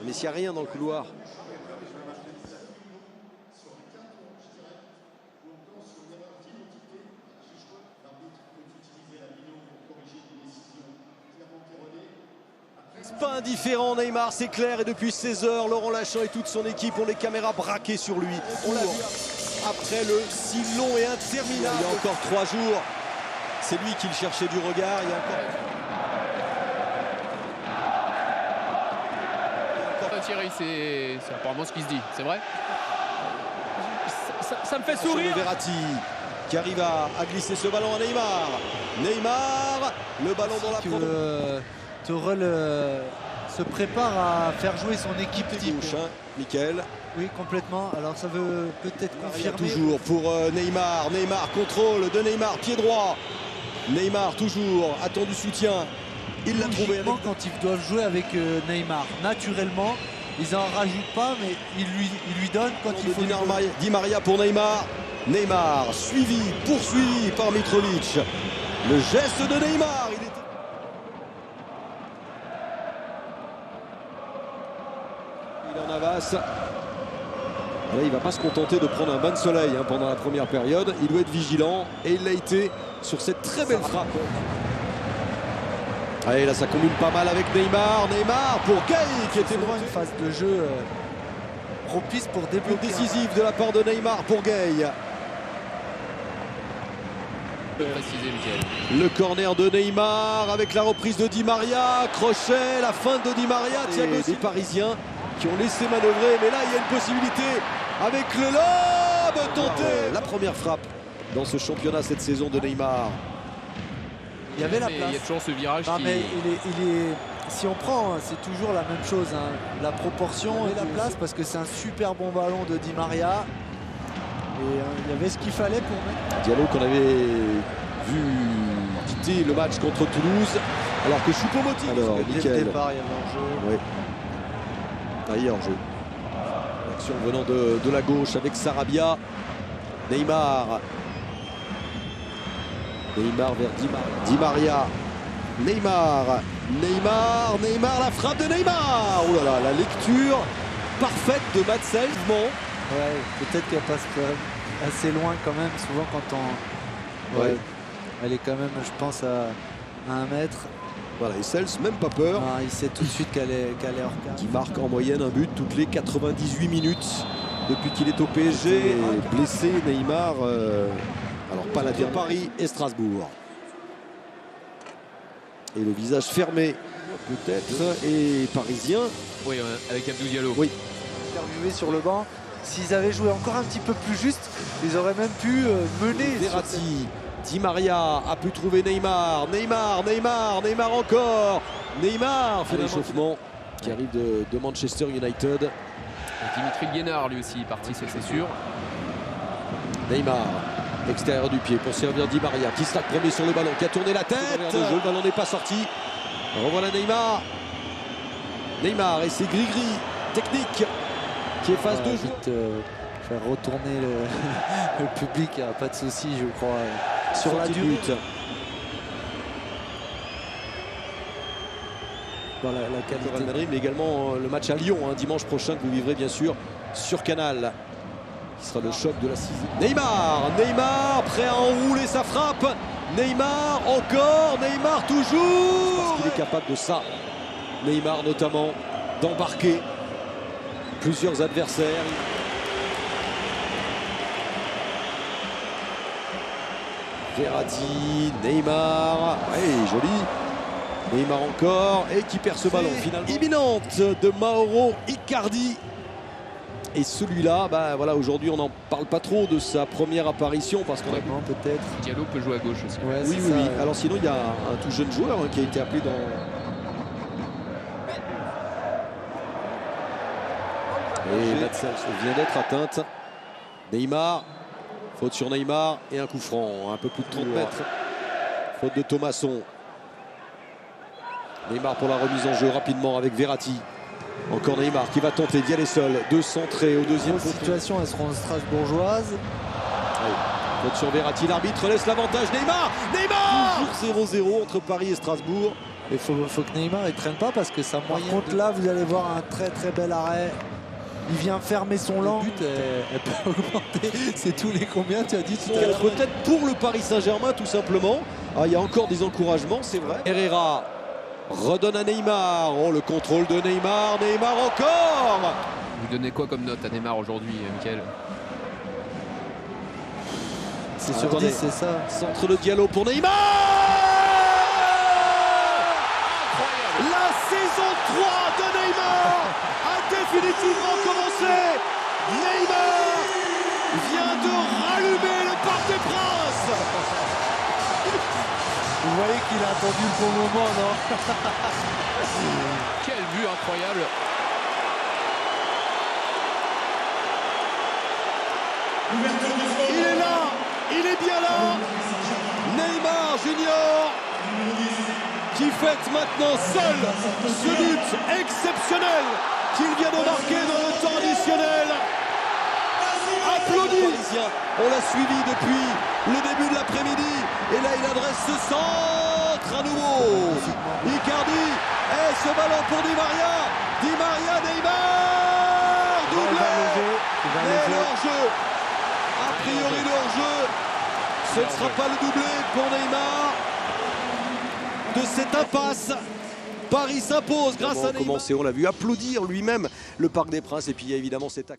Mais s'il n'y a rien dans le couloir. Pas indifférent Neymar, c'est clair, et depuis 16 heures, Laurent Lachant et toute son équipe ont les caméras braquées sur lui. On l'a vu après le si long et interminable. Il y a encore 3 jours, c'est lui qui le cherchait du regard. Il y a encore... Thierry, c'est apparemment ce qui se dit, c'est vrai. Ça me fait sourire. Verratti qui arrive à glisser ce ballon à Neymar. Neymar, le ballon dans la que Tourelle se prépare à faire jouer son équipe type. Mickaël. Oui, complètement. Alors ça veut peut-être confirmer. Toujours pour Neymar. Neymar, contrôle de Neymar, pied droit. Neymar toujours, attend du soutien. Il l'a trouvé avec... Quand ils doivent jouer avec Neymar, naturellement, ils n'en rajoutent pas, mais ils lui donnent quand il faut. Di Maria pour Neymar. Neymar, suivi, poursuivi par Mitrovic. Le geste de Neymar. Il en avance. Là, il ne va pas se contenter de prendre un bain de soleil pendant la première période. Il doit être vigilant et il l'a été sur cette très belle frappe. Allez, là, ça combine pas mal avec Neymar. Neymar pour Gueye qui était devant une phase de jeu propice pour débloquer. Décisif de la part de Neymar pour Gueye. Le corner de Neymar avec la reprise de Di Maria. Crochet, la fin de Di Maria. Des Parisiens qui ont laissé manœuvrer, mais là il y a une possibilité avec le lob tenté. La première frappe dans ce championnat cette saison de Neymar. Il y avait la place. Il y a toujours ce virage. Non, mais si on prend, c'est toujours la même chose. La proportion et la place, parce que c'est un super bon ballon de Di Maria. Et il y avait ce qu'il fallait pour mettre. Diallo qu'on avait vu quitter le match contre Toulouse, alors que Choupo-Moting. Alors, dès le départ, il y avait un jeu. Oui. D'ailleurs, jeu. L'action venant de la gauche avec Sarabia. Neymar. Neymar vers Di Maria. Neymar. Neymar, la frappe de Neymar. Oh là là, la lecture parfaite de Matsel. Ouais, peut-être qu'elle passe assez loin quand même. Souvent quand on... Ouais. Elle est quand même, je pense, à 1 mètre. Voilà, et Sels, même pas peur. Non, il sait tout de suite qu'elle est hors carte. Qui marque en moyenne un but toutes les 98 minutes depuis qu'il est au PSG. Blessé, Neymar. Alors pas la dernière. Paris et Strasbourg. Et le visage fermé, peut-être, et parisien. Oui, avec Abdou Diallo. Oui. Interviewé sur le banc. S'ils avaient joué encore un petit peu plus juste, ils auraient même pu mener. Verratti. Di Maria a pu trouver Neymar. Neymar encore. Neymar fait l'échauffement qui arrive de Manchester United. Et Dimitri Guénard lui aussi parti, c'est sûr. Neymar, extérieur du pied pour servir Di Maria qui sera le premier sur le ballon, qui a tourné la tête. Le ballon n'est pas sorti. Revoilà Neymar. Neymar et c'est Grigri, technique, qui efface 2 joueurs. Faire retourner le public, il n'y a pas de souci, je crois, sur la durée. Voilà, la qualité de Madrid, mais également le match à Lyon, dimanche prochain, que vous vivrez bien sûr sur Canal, qui sera le choc de la 6e. Neymar, prêt à enrouler sa frappe. Neymar, encore, Neymar toujours. Parce qu'il est capable de ça. Neymar notamment, d'embarquer plusieurs adversaires. Verratti, Neymar, ouais, joli. Neymar encore, et qui perd ce ballon finalement. Imminente de Mauro Icardi. Et celui-là, voilà, aujourd'hui on n'en parle pas trop de sa première apparition parce qu'on a peut-être. Diallo peut jouer à gauche aussi. Ouais, oui. Alors sinon il y a un tout jeune joueur qui a été appelé dans. Et Matsel vient d'être atteinte. Neymar. Faute sur Neymar et un coup franc, un peu plus de 30 mètres. Faute de Thomasson. Neymar pour la remise en jeu rapidement avec Verratti. Encore Neymar qui va tenter d'y aller seul, de centrer au deuxième poteau. Situation, elles seront strasbourgeoises. Oui. Faute sur Verratti, l'arbitre laisse l'avantage. Neymar, toujours 0-0 entre Paris et Strasbourg. Il faut que Neymar ne traîne pas parce que ça moyen. Par contre là vous allez voir un très bel arrêt. Il vient fermer son langue. Le but elle peut augmenter. C'est tous les combien tu as dit tout à l'heure? Peut-être pour le Paris Saint-Germain tout simplement. Ah, il y a encore des encouragements, c'est vrai. Herrera redonne à Neymar. Oh, le contrôle de Neymar. Neymar encore. Vous donnez quoi comme note à Neymar aujourd'hui, Mickaël? C'est sur 10, c'est ça. Centre de Diallo pour Neymar. La saison 3 de Neymar a définitivement commencé. Neymar vient de rallumer le Parc des Princes. Vous voyez qu'il a attendu le bon moment, non? Quel but incroyable! Il est là, il est bien là. Neymar Junior qui fête maintenant seul ce but exceptionnel qu'il vient de marquer dans le temps additionnel. Applaudis. On l'a suivi depuis le début de l'après-midi et là il adresse ce centre à nouveau. Icardi et ce ballon pour Di Maria. Di Maria, Neymar, doublé. Et le hors-jeu. A priori le hors-jeu. Ce ne sera pas le doublé pour Neymar. De cette impasse, Paris s'impose grâce à Neymar. On l'a vu applaudir lui-même le Parc des Princes et puis il y a évidemment cet acte.